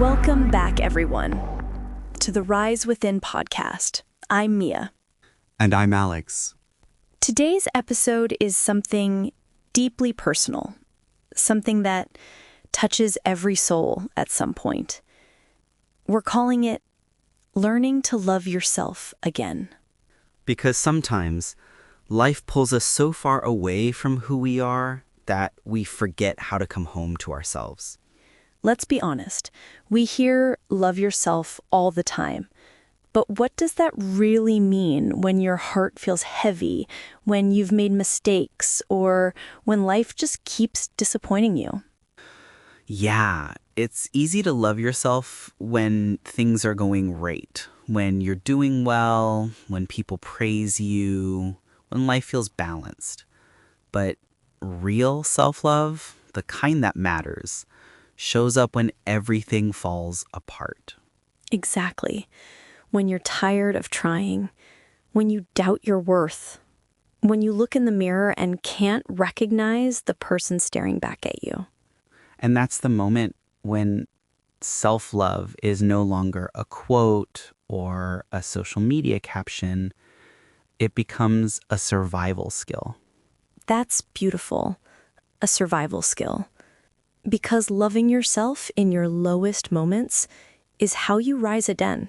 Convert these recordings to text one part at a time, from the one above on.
Welcome back, everyone, to the Rise Within podcast. I'm Mia. And I'm Alex. Today's episode is something deeply personal, something that touches every soul at some point. We're calling it Learning to Love Yourself Again. Because sometimes life pulls us so far away from who we are that we forget how to come home to ourselves. Let's be honest, we hear love yourself all the time. But what does that really mean when your heart feels heavy, when you've made mistakes, or when life just keeps disappointing you? Yeah, it's easy to love yourself when things are going great, when you're doing well, when people praise you, when life feels balanced. But real self-love, the kind that matters, shows up when everything falls apart. Exactly. When you're tired of trying, when you doubt your worth, when you look in the mirror and can't recognize the person staring back at you. And that's the moment when self-love is no longer a quote or a social media caption. It becomes a survival skill. That's beautiful, a survival skill. Because loving yourself in your lowest moments is how you rise again.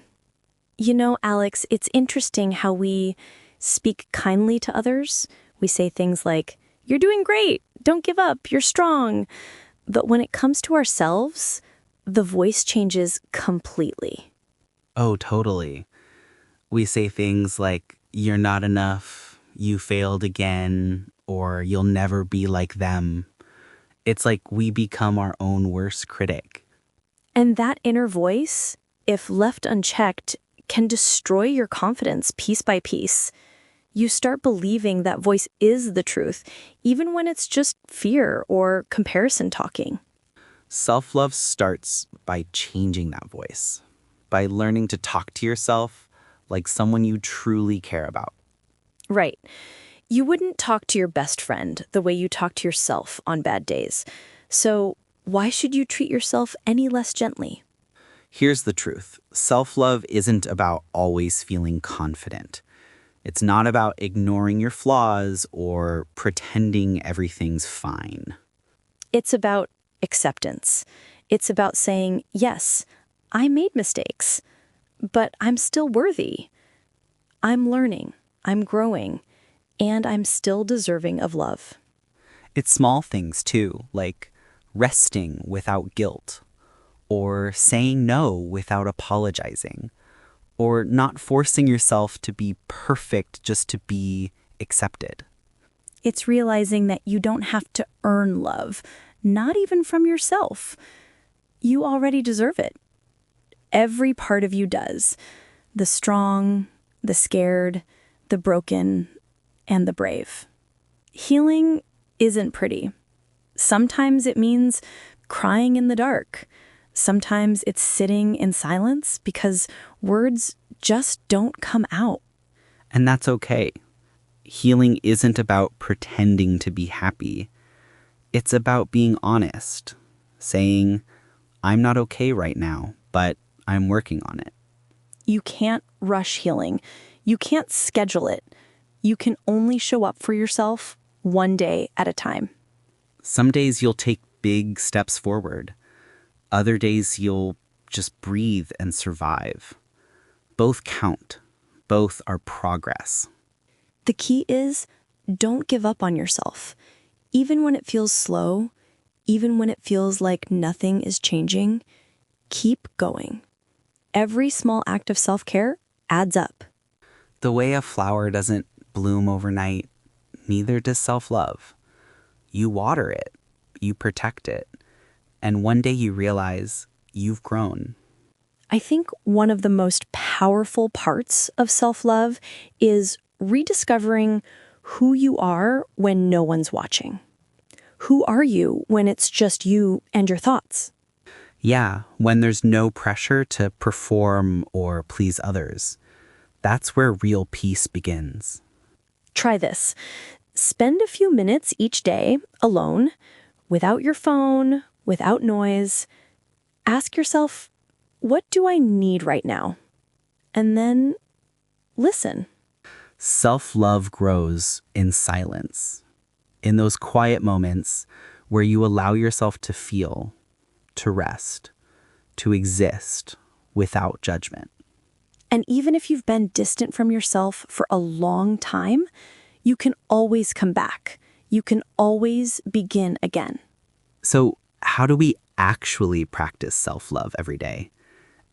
You know, Alex, it's interesting how we speak kindly to others. We say things like, "You're doing great, don't give up, you're strong." But when it comes to ourselves, the voice changes completely. Oh, totally. We say things like, "You're not enough, you failed again," or "You'll never be like them." It's like we become our own worst critic. And that inner voice, if left unchecked, can destroy your confidence piece by piece. You start believing that voice is the truth, even when it's just fear or comparison talking. Self-love starts by changing that voice, by learning to talk to yourself like someone you truly care about. Right. You wouldn't talk to your best friend the way you talk to yourself on bad days. So why should you treat yourself any less gently? Here's the truth. Self-love isn't about always feeling confident. It's not about ignoring your flaws or pretending everything's fine. It's about acceptance. It's about saying, yes, I made mistakes, but I'm still worthy. I'm learning, I'm growing, and I'm still deserving of love. It's small things too, like resting without guilt, or saying no without apologizing, or not forcing yourself to be perfect just to be accepted. It's realizing that you don't have to earn love, not even from yourself. You already deserve it. Every part of you does. The strong, the scared, the broken, and the brave. Healing isn't pretty. Sometimes it means crying in the dark. Sometimes it's sitting in silence because words just don't come out. And that's okay. Healing isn't about pretending to be happy. It's about being honest, saying, "I'm not okay right now, but I'm working on it." You can't rush healing. You can't schedule it. You can only show up for yourself one day at a time. Some days you'll take big steps forward. Other days you'll just breathe and survive. Both count. Both are progress. The key is, don't give up on yourself. Even when it feels slow, even when it feels like nothing is changing, keep going. Every small act of self-care adds up. The way a flower doesn't bloom overnight, neither does self-love. You water it, you protect it, and one day you realize you've grown. I think one of the most powerful parts of self-love is rediscovering who you are when no one's watching. Who are you when it's just you and your thoughts? Yeah, when there's no pressure to perform or please others. That's where real peace begins. Try this. Spend a few minutes each day alone, without your phone, without noise. Ask yourself what do I need right now? And then listen. Self-love grows in silence, in those quiet moments where you allow yourself to feel, to rest, to exist without judgment. And even if you've been distant from yourself for a long time, you can always come back. You can always begin again. So, how do we actually practice self-love every day?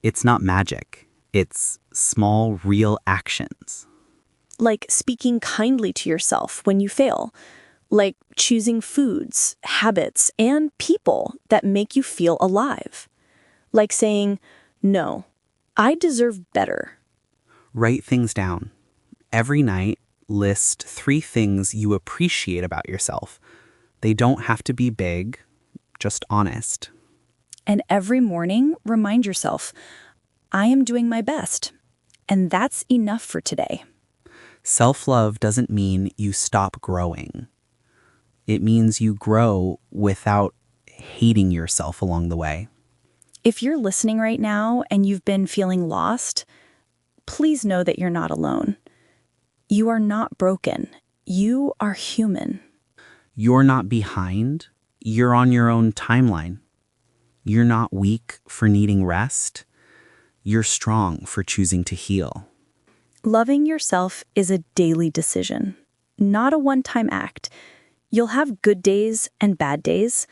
It's not magic. It's small, real actions. Like speaking kindly to yourself when you fail. Like choosing foods, habits, and people that make you feel alive. Like saying, no, I deserve better. Write things down. Every night, list 3 things you appreciate about yourself. They don't have to be big, just honest. And every morning, remind yourself, I am doing my best. And that's enough for today. Self-love doesn't mean you stop growing. It means you grow without hating yourself along the way. If you're listening right now and you've been feeling lost, please know that you're not alone. You are not broken. You are human. You're not behind. You're on your own timeline. You're not weak for needing rest. You're strong for choosing to heal. Loving yourself is a daily decision, not a one-time act. You'll have good days and bad days,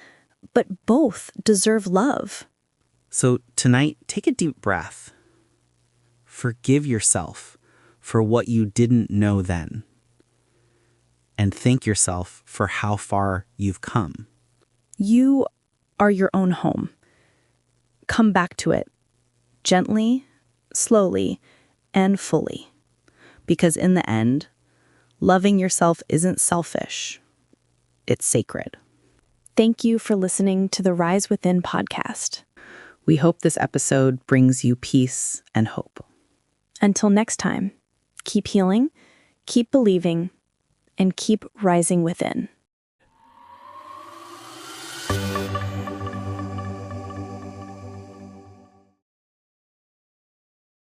but both deserve love. So tonight, take a deep breath. Forgive yourself for what you didn't know then. And thank yourself for how far you've come. You are your own home. Come back to it, gently, slowly, and fully. Because in the end, loving yourself isn't selfish. It's sacred. Thank you for listening to the Rise Within podcast. We hope this episode brings you peace and hope. Until next time, keep healing, keep believing, and keep rising within.